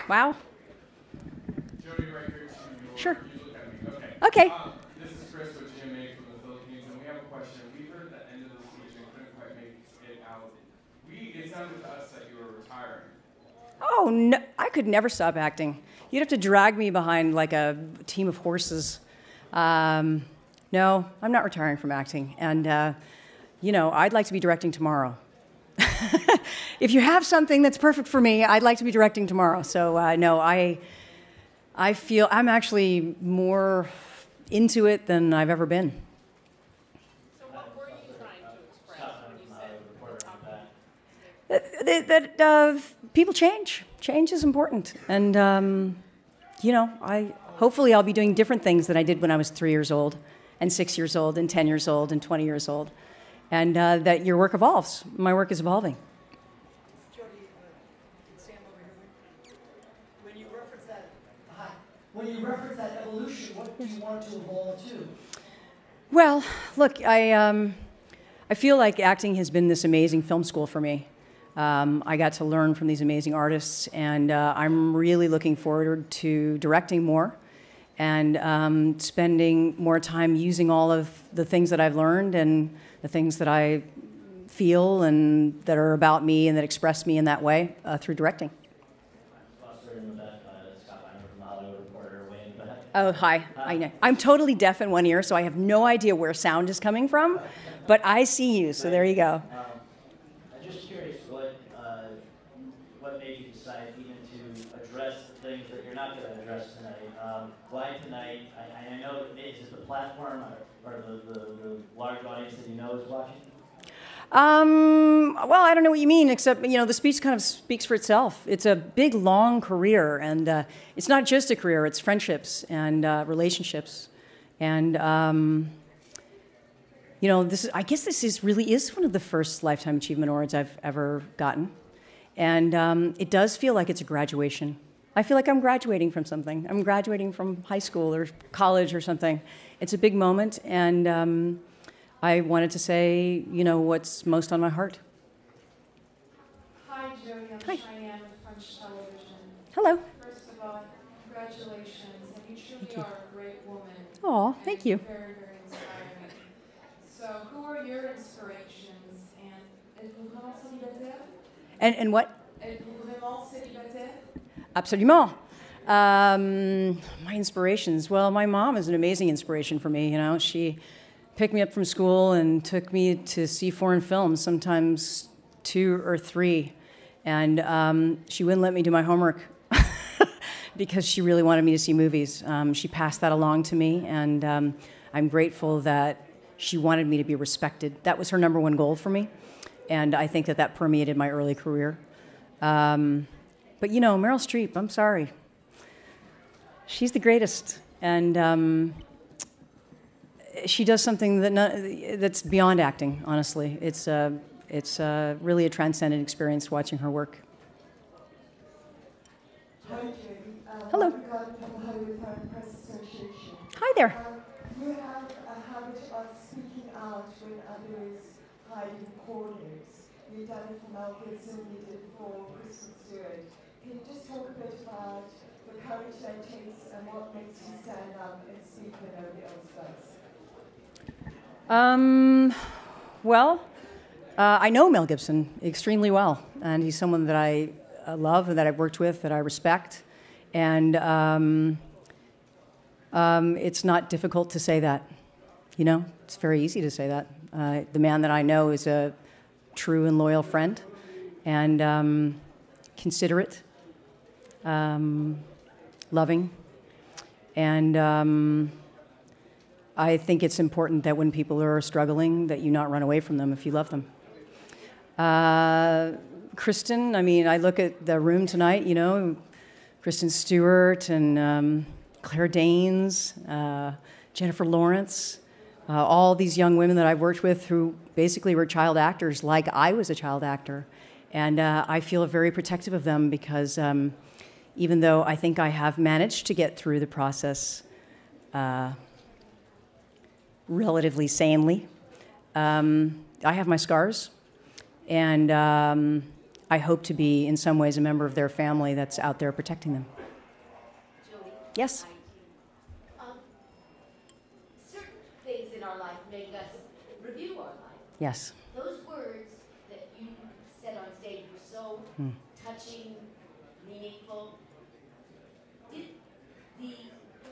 Wow. Jodie, right here to your, Sure. you look at me. Okay. This is Chris with GMA from the Philippines, and we have a question. We heard the end of the speech and couldn't quite make it out. It sounded to us that you were retiring. Oh, no, I could never stop acting. You'd have to drag me behind like a team of horses. No, I'm not retiring from acting. And, I'd like to be directing tomorrow. If you have something that's perfect for me, I'd like to be directing tomorrow. So, no, I feel I'm actually more into it than I've ever been. So what were you trying to express when you said That people change. Change is important. And, hopefully I'll be doing different things than I did when I was 3 years old and 6 years old and 10 years old and 20 years old. And that your work evolves. My work is evolving. Jodie, Sam over here. When you reference that evolution, what do you want to evolve to? Well, look, I feel like acting has been this amazing film school for me. I got to learn from these amazing artists, and I'm really looking forward to directing more and spending more time using all of the things that I've learned and the things that I feel and that are about me and that express me in that way through directing. Oh, hi. I know. I'm totally deaf in one ear, so I have no idea where sound is coming from, but I see you, so there you go. I'm just curious what made you decide even to address the things that you're not going to address tonight. Why tonight? I know, is it the platform or the large audience that you know is watching? Well, I don't know what you mean, except, the speech kind of speaks for itself. It's a big, long career, and it's not just a career, it's friendships and relationships. And, I guess this really is one of the first Lifetime Achievement Awards I've ever gotten. And it does feel like it's a graduation. I feel like I'm graduating from something. I'm graduating from high school or college or something. It's a big moment, and I wanted to say, what's most on my heart. Hi, Jodie. I'm Cheyenne with French Television. Hello. First of all, congratulations. And you truly are a great woman. Aw, thank you. Very, very inspiring. So, who are your inspirations? And êtes-vous vraiment célibataire? And what? Êtes-vous vraiment célibataire? Absolument. My inspirations. Well, my mom is an amazing inspiration for me. She picked me up from school and took me to see foreign films, sometimes 2 or 3. And she wouldn't let me do my homework because she really wanted me to see movies. She passed that along to me, and I'm grateful that she wanted me to be respected. That was her number one goal for me, and I think that permeated my early career. But Meryl Streep, I'm sorry. She's the greatest, and she does something that's beyond acting, honestly. It's really a transcendent experience watching her work. Hi, Jodie. Hello. From Hollywood Press Association. Hi there. You have a habit of speaking out when others hide in corners. You've done it for Mel Gibson, you did it for Kristen Stewart. Can you just talk a bit about the courage that takes and what makes you stand up and speak when nobody else does? Well, I know Mel Gibson extremely well, and he's someone that I love and that I've worked with, that I respect, and it's not difficult to say that. It's very easy to say that. The man that I know is a true and loyal friend, and considerate, loving, and I think it's important that when people are struggling, that you not run away from them if you love them. Kristen, I look at the room tonight, Kristen Stewart and Claire Danes, Jennifer Lawrence, all these young women that I've worked with who basically were child actors like I was a child actor. And I feel very protective of them because even though I think I have managed to get through the process relatively sanely, I have my scars, and I hope to be, in some ways, a member of their family that's out there protecting them. Jodie? Yes? Certain things in our life make us review our life. Yes. Those words that you said on stage were so touching, meaningful.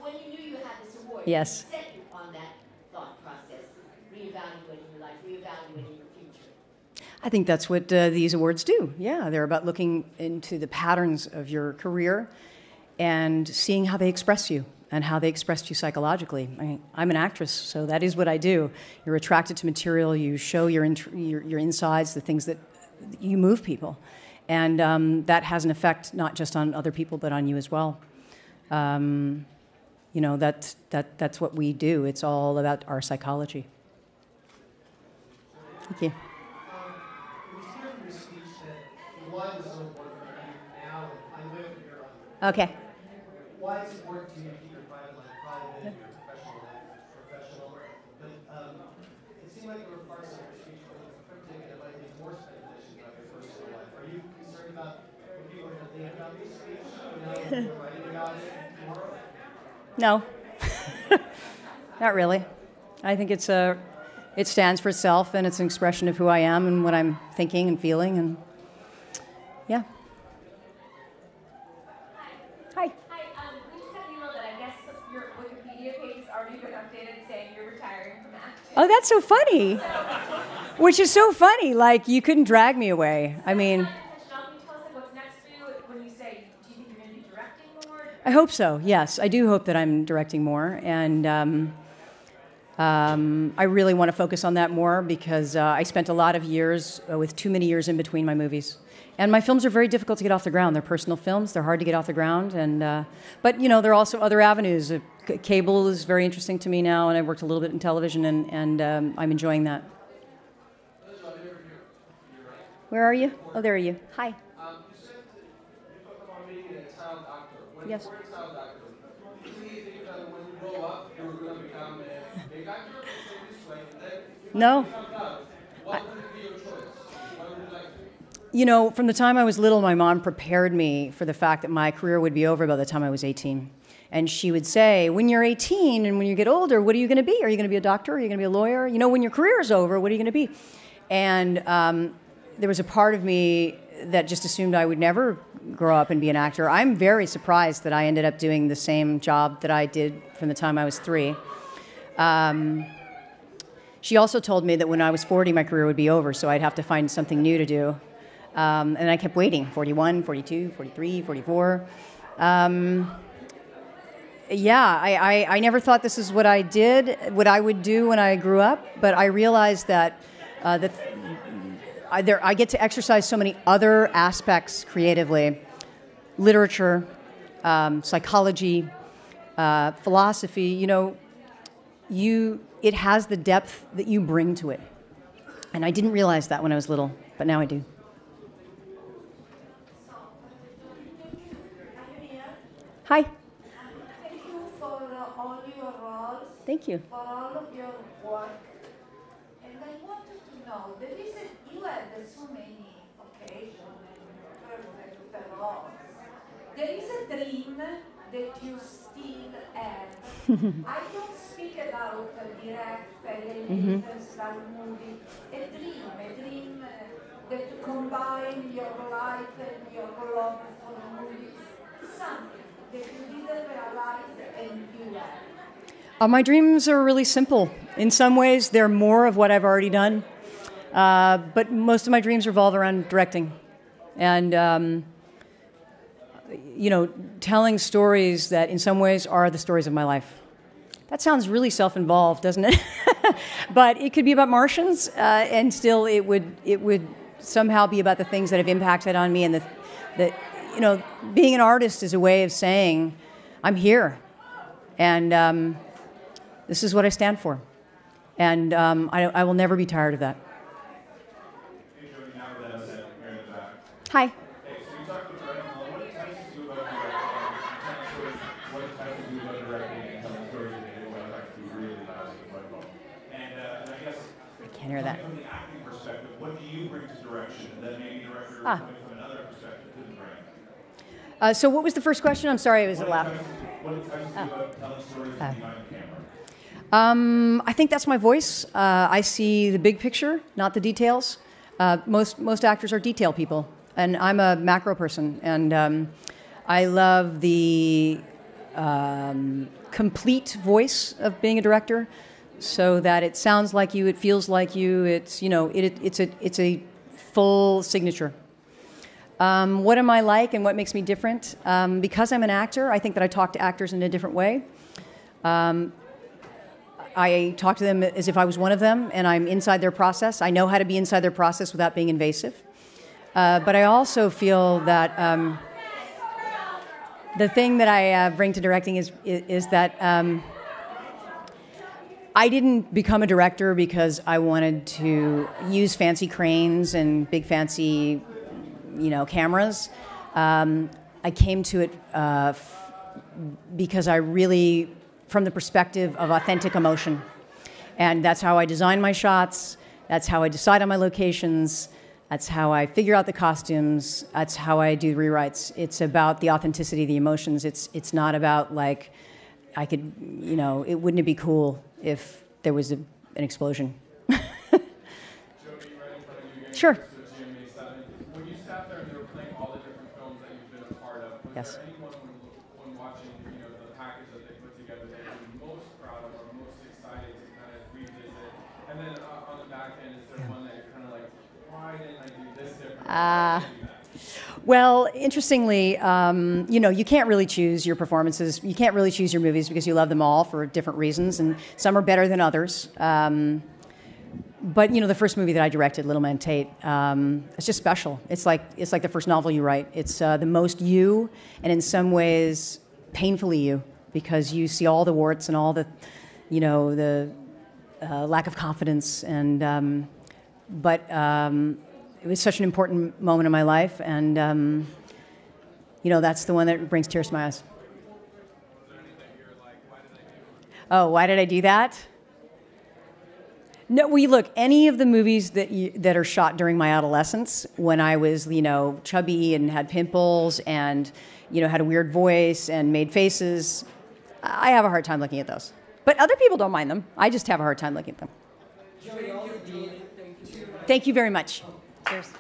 When you knew you had this award, Yes. it set you on that thought process, reevaluating your life, reevaluating your future. I think that's what these awards do. Yeah, they're about looking into the patterns of your career and seeing how they express you and how they express you psychologically. I'm an actress, so that is what I do. You're attracted to material, you show your insides, the things that you move people. And that has an effect not just on other people, but on you as well. You know, that's what we do. It's all about our psychology. Thank you. It was clear from your speech that why was so important for you now, and I live from here on. Okay. Why it's important to you to keep your private life private, your professional life professional. But it seemed like there were parts of your speech that were cryptic and it might be more speculation about your personal life. Are you concerned about what people are going to think about this speech? You know, when you're writing about it tomorrow? No, not really. I think it stands for itself, and it's an expression of who I am and what I'm thinking and feeling, and yeah. Hi. Hi, we just got an email that I guess your Wikipedia page has already been updated saying you're retiring from acting. Oh, that's so funny. Which is so funny. Like, you couldn't drag me away. I mean, Tell us what's next for you when you say, do you think you're going to be directing more? I hope so. Yes, I do hope that I'm directing more, and I really want to focus on that more because I spent a lot of years with too many years in between my movies. And my films are very difficult to get off the ground. They're personal films. They're hard to get off the ground. And but, you know, there are also other avenues. Cable is very interesting to me now, and I've worked a little bit in television, and I'm enjoying that. Where are you? Oh, there are you. Hi. You said you talked about being a child actor. When Yes. you were a child actor, did you think that when you grow up, you were going to become a big actor? This way, and then No. you found out. What would be your choice? What would you like to be? You know, from the time I was little, my mom prepared me for the fact that my career would be over by the time I was 18. And she would say, when you're 18 and when you get older, what are you going to be? Are you going to be a doctor? Are you going to be a lawyer? You know, when your career is over, what are you going to be? And there was a part of me that just assumed I would never grow up and be an actor. I'm very surprised that I ended up doing the same job that I did from the time I was 3. She also told me that when I was 40, my career would be over, so I'd have to find something new to do. And I kept waiting, 41, 42, 43, 44. I never thought this is what I would do when I grew up, but I realized that I get to exercise so many other aspects creatively: literature, psychology, philosophy. You know, it has the depth that you bring to it, and I didn't realize that when I was little, but now I do. Hi. Thank you for all your roles. Thank you. For all of your work. And I wanted to know, you had so many occasions and perfect roles. There is a dream that you still have. I don't speak about a direct style movie. A dream that combine your life and your love for movies. Something that you didn't realize and you have. My dreams are really simple. In some ways, they're more of what I've already done. But most of my dreams revolve around directing. And, you know, telling stories that in some ways are the stories of my life. That sounds really self-involved, doesn't it? But it could be about Martians, and still it would somehow be about the things that have impacted on me, and that you know, being an artist is a way of saying, I'm here, and this is what I stand for. And I will never be tired of that. Hey, Jodie, now that I said you're in the back. Hi. Hey, so you talked about directing. What entices you about directing? What entices you about directing and telling stories that you what entices you really about it? And I guess I can't hear that. from the acting perspective, what do you bring to direction that maybe directors Ah. coming from So what was the first question? I'm sorry, it was loud. What excites you about telling stories behind the camera? I think that's my voice. I see the big picture, not the details. Most actors are detail people, and I'm a macro person, and I love the complete voice of being a director, so that it sounds like you, it feels like you. It's it's a full signature. What am I like and what makes me different? Because I'm an actor, I think that I talk to actors in a different way. I talk to them as if I was one of them, and I'm inside their process. I know how to be inside their process without being invasive. But I also feel that the thing that I bring to directing is that I didn't become a director because I wanted to use fancy cranes and big fancy, cameras. I came to it because I really, from the perspective of authentic emotion. And that's how I design my shots. That's how I decide on my locations. That's how I figure out the costumes. That's how I do rewrites. It's about the authenticity of the emotions. It's not about like, it wouldn't be cool if there was an explosion. Jodie, right in front of you again. Sure. When you sat there and you were playing all the different films that you've been a part of, was Yes. there anyone when watching the package that they put together that you're most proud of or most excited to kind of revisit? And then on the back end, is there one that you're kind of like, why didn't I do this differently? Well, interestingly, you can't really choose your performances. You can't really choose your movies because you love them all for different reasons, and some are better than others. But the first movie that I directed, Little Man Tate, it's just special. It's like the first novel you write. It's the most you, and in some ways, painfully you, because you see all the warts and all the, the lack of confidence. And but it was such an important moment in my life, and that's the one that brings tears to my eyes. Oh, why did I do that? No, look, any of the movies that are shot during my adolescence, when I was, chubby and had pimples and, had a weird voice and made faces, I have a hard time looking at those. But other people don't mind them. I just have a hard time looking at them. Thank you very much. Cheers.